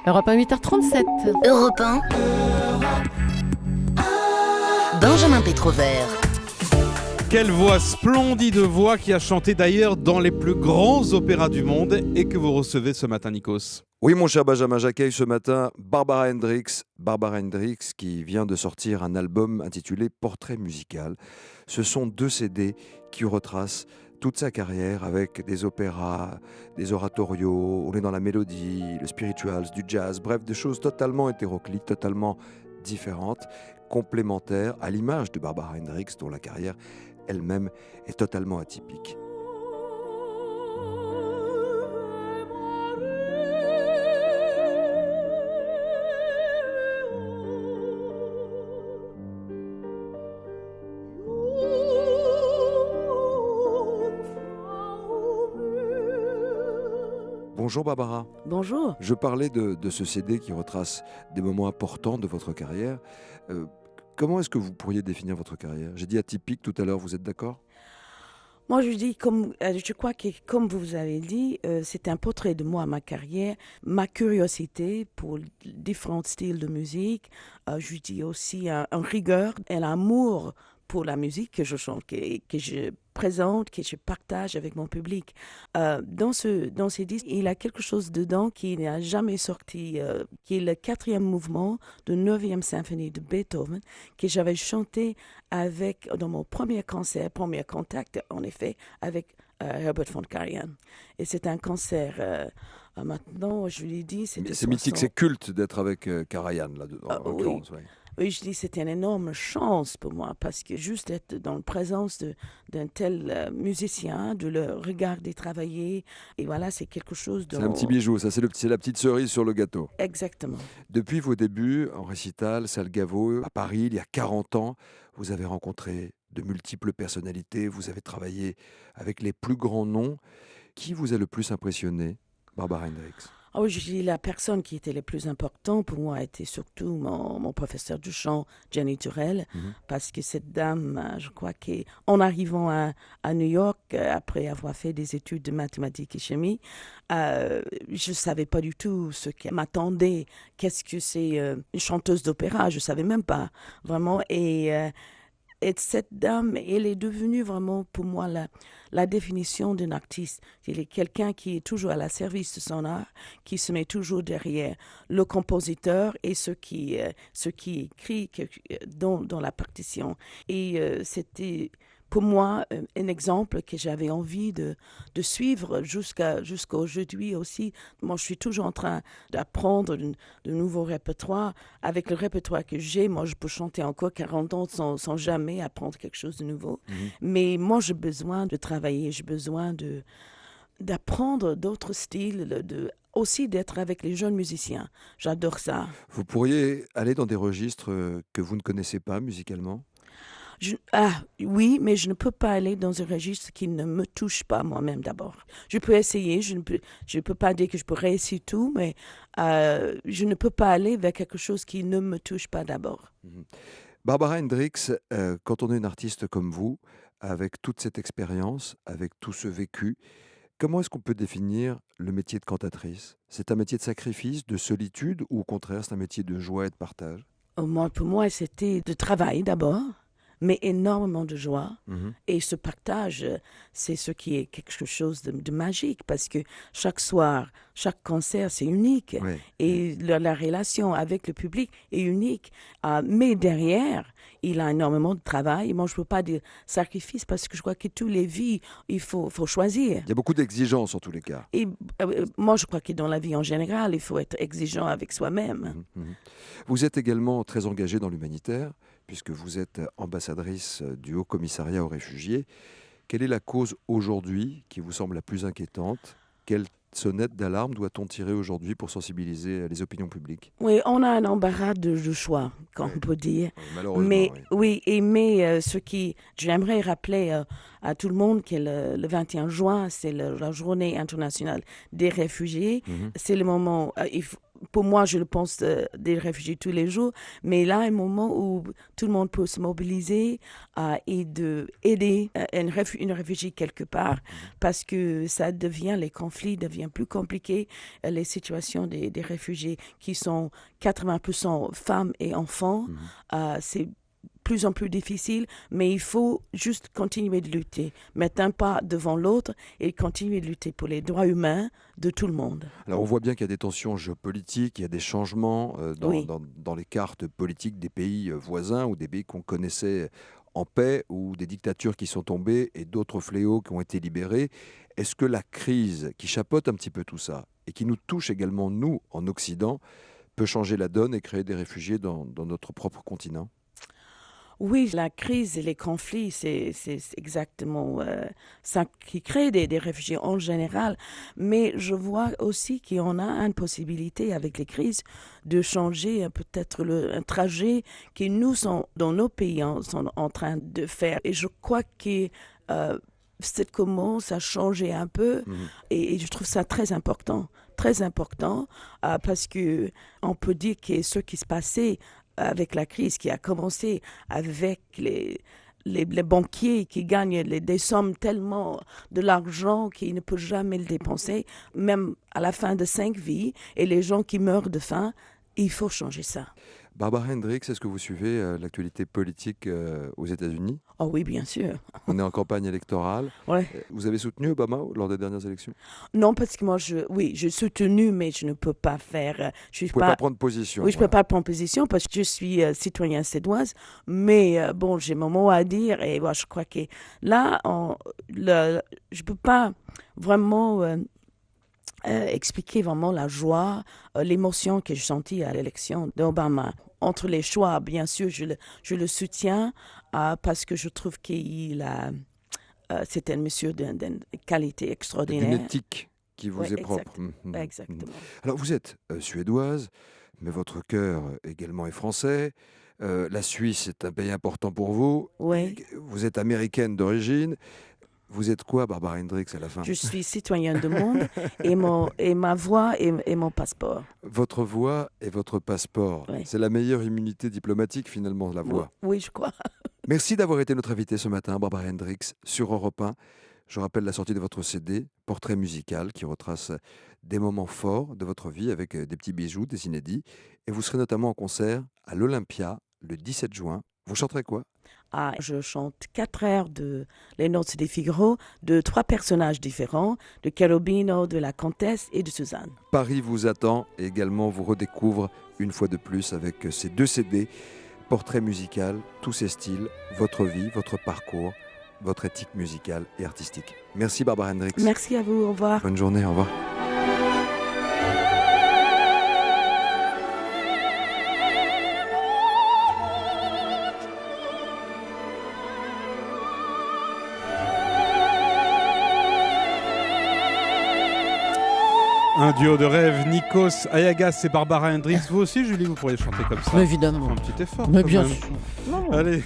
Europe 1, 8h37. Europe 1. Benjamin Pétrovert. Quelle voix, splendide voix qui a chanté d'ailleurs dans les plus grands opéras du monde et que vous recevez ce matin, Nikos. Oui, mon cher Benjamin, j'accueille ce matin Barbara Hendricks. Barbara Hendricks qui vient de sortir un album intitulé Portrait musical. Ce sont 2 CD qui retracent toute sa carrière avec des opéras, des oratorios, on est dans la mélodie, le spirituals, du jazz, bref, des choses totalement hétéroclites, totalement différentes, complémentaires, à l'image de Barbara Hendricks dont la carrière elle-même est totalement atypique. Bonjour Barbara. Bonjour. Je parlais de ce CD qui retrace des moments importants de votre carrière. Comment est-ce que vous pourriez définir votre carrière ? J'ai dit atypique tout à l'heure, vous êtes d'accord ? Moi, je crois que, comme vous avez dit, c'est un portrait de moi, ma carrière, ma curiosité pour différents styles de musique. Je dis aussi un rigueur, un amour pour la musique que je chante, que je présente, que je partage avec mon public. Dans ces disques, il y a quelque chose dedans qui n'a jamais sorti, qui est le 4e mouvement de 9e symphonie de Beethoven, que j'avais chanté dans mon premier contact, en effet, avec Herbert von Karajan. Et c'est un concert, maintenant, je l'ai dit, c'est mythique, c'est culte d'être avec Karajan, là, en l'occurrence. Oui. Oui, je dis c'était une énorme chance pour moi parce que juste être dans la présence d'un tel musicien, de le regarder travailler, et voilà, c'est quelque chose de... C'est un petit bijou, ça c'est la petite cerise sur le gâteau. Exactement. Depuis vos débuts en récital, salle Gaveau, à Paris, il y a 40 ans, vous avez rencontré de multiples personnalités, vous avez travaillé avec les plus grands noms. Qui vous a le plus impressionné, Barbara Hendricks ? Ah oui, je dis la personne qui était le plus important pour moi était surtout mon professeur de chant, Jenny Turrell, parce que cette dame, je crois qu'en arrivant à New York, après avoir fait des études de mathématiques et chimie, je ne savais pas du tout ce qui m'attendait. Qu'est-ce que c'est une chanteuse d'opéra? Je ne savais même pas, vraiment. Et cette dame, elle est devenue vraiment pour moi la définition d'un artiste. Il est quelqu'un qui est toujours à la service de son art, qui se met toujours derrière le compositeur et ce qui écrit dans la partition. Et c'était pour moi un exemple que j'avais envie de suivre jusqu'à aujourd'hui aussi. Moi, je suis toujours en train d'apprendre de nouveaux répertoires. Avec le répertoire que j'ai, moi, je peux chanter encore 40 ans sans jamais apprendre quelque chose de nouveau. Mais moi, j'ai besoin de travailler, j'ai besoin d'apprendre d'autres styles, aussi d'être avec les jeunes musiciens. J'adore ça. Vous pourriez aller dans des registres que vous ne connaissez pas musicalement ? Oui, mais je ne peux pas aller dans un registre qui ne me touche pas moi-même d'abord. Je peux essayer, je ne peux pas dire que je peux réussir tout, mais je ne peux pas aller vers quelque chose qui ne me touche pas d'abord. Barbara Hendricks, quand on est une artiste comme vous, avec toute cette expérience, avec tout ce vécu, comment est-ce qu'on peut définir le métier de cantatrice ? C'est un métier de sacrifice, de solitude, ou au contraire, c'est un métier de joie et de partage ? Pour moi, c'était de travail d'abord, mais énormément de joie. Et ce partage, c'est ce qui est quelque chose de magique, parce que chaque soir, chaque concert, c'est unique. Oui. Et la relation avec le public est unique. Mais derrière, il a énormément de travail. Moi, je ne peux pas dire sacrifice, parce que je crois que toutes les vies, il faut choisir. Il y a beaucoup d'exigences en tous les cas. Et moi, je crois que dans la vie en général, il faut être exigeant avec soi-même. Vous êtes également très engagée dans l'humanitaire, puisque vous êtes ambassadrice du Haut Commissariat aux réfugiés. Quelle est la cause aujourd'hui qui vous semble la plus inquiétante ? Quelle sonnette d'alarme doit-on tirer aujourd'hui pour sensibiliser les opinions publiques ? Oui, on a un embarras de choix, comme on peut dire. Malheureusement, mais ce qui, j'aimerais rappeler à tout le monde que le 21 juin, c'est la journée internationale des réfugiés. C'est le moment, pour moi, je le pense des réfugiés tous les jours, mais là, un moment où tout le monde peut se mobiliser et d'aider une réfugiée quelque part, parce que les conflits deviennent plus compliqués, les situations des réfugiés qui sont 80% femmes et enfants, c'est plus en plus difficile, mais il faut juste continuer de lutter, mettre un pas devant l'autre et continuer de lutter pour les droits humains de tout le monde. Alors on voit bien qu'il y a des tensions géopolitiques, il y a des changements Oui. dans les cartes politiques des pays voisins ou des pays qu'on connaissait en paix ou des dictatures qui sont tombées et d'autres fléaux qui ont été libérés. Est-ce que la crise qui chapeaute un petit peu tout ça et qui nous touche également, nous, en Occident, peut changer la donne et créer des réfugiés dans notre propre continent ? Oui, la crise et les conflits, c'est exactement ça qui crée des réfugiés en général. Mais je vois aussi qu'on a une possibilité avec les crises de changer peut-être un trajet que nous, dans nos pays, sont en train de faire. Et je crois que ça commence à changer un peu et je trouve ça très important parce que on peut dire que ce qui se passait avec la crise qui a commencé avec les banquiers qui gagnent des sommes tellement de l'argent qu'ils ne peuvent jamais le dépenser, même à la fin de 5 vies, et les gens qui meurent de faim, il faut changer ça. Barbara Hendricks, est-ce que vous suivez l'actualité politique aux États-Unis ? Oh oui, bien sûr. On est en campagne électorale. Ouais. Vous avez soutenu Obama lors des dernières élections ? Non, parce que moi, je suis soutenue, mais je ne peux pas faire... Vous ne pouvez pas prendre position. Oui, je ne peux pas prendre position parce que je suis citoyenne suédoise, mais bon, j'ai mon mot à dire et moi, je crois que là, je ne peux pas vraiment expliquer vraiment la joie, l'émotion que j'ai sentie à l'élection d'Obama. Entre les choix, bien sûr, je le soutiens parce que je trouve qu'il a... c'est un monsieur d'une qualité extraordinaire. Une éthique qui vous est propre. Exactement. Alors, vous êtes suédoise, mais votre cœur également est français. La Suisse est un pays important pour vous. Oui. Vous êtes américaine d'origine. Vous êtes quoi, Barbara Hendricks, à la fin ? Je suis citoyenne du monde et ma voix est mon passeport. Votre voix est votre passeport. Oui. C'est la meilleure immunité diplomatique, finalement, la voix. Oui, je crois. Merci d'avoir été notre invitée ce matin, Barbara Hendricks, sur Europe 1. Je rappelle la sortie de votre CD, Portrait musical, qui retrace des moments forts de votre vie avec des petits bijoux, des inédits. Et vous serez notamment en concert à l'Olympia le 17 juin. Vous chanterez quoi ? Je chante 4 airs de Les Noces des Figaro, de 3 personnages différents, de Cherubino, de la Comtesse et de Suzanne. Paris vous attend et également vous redécouvre une fois de plus avec ces 2 CD, Portrait musical, tous ces styles, votre vie, votre parcours, votre éthique musicale et artistique. Merci Barbara Hendricks. Merci à vous, au revoir. Bonne journée, au revoir. Un duo de rêve, Nikos Ayagas et Barbara Hendricks. Vous aussi, Julie, vous pourriez chanter comme ça. Mais évidemment. Un petit effort. Mais quand bien même. sûr. Allez.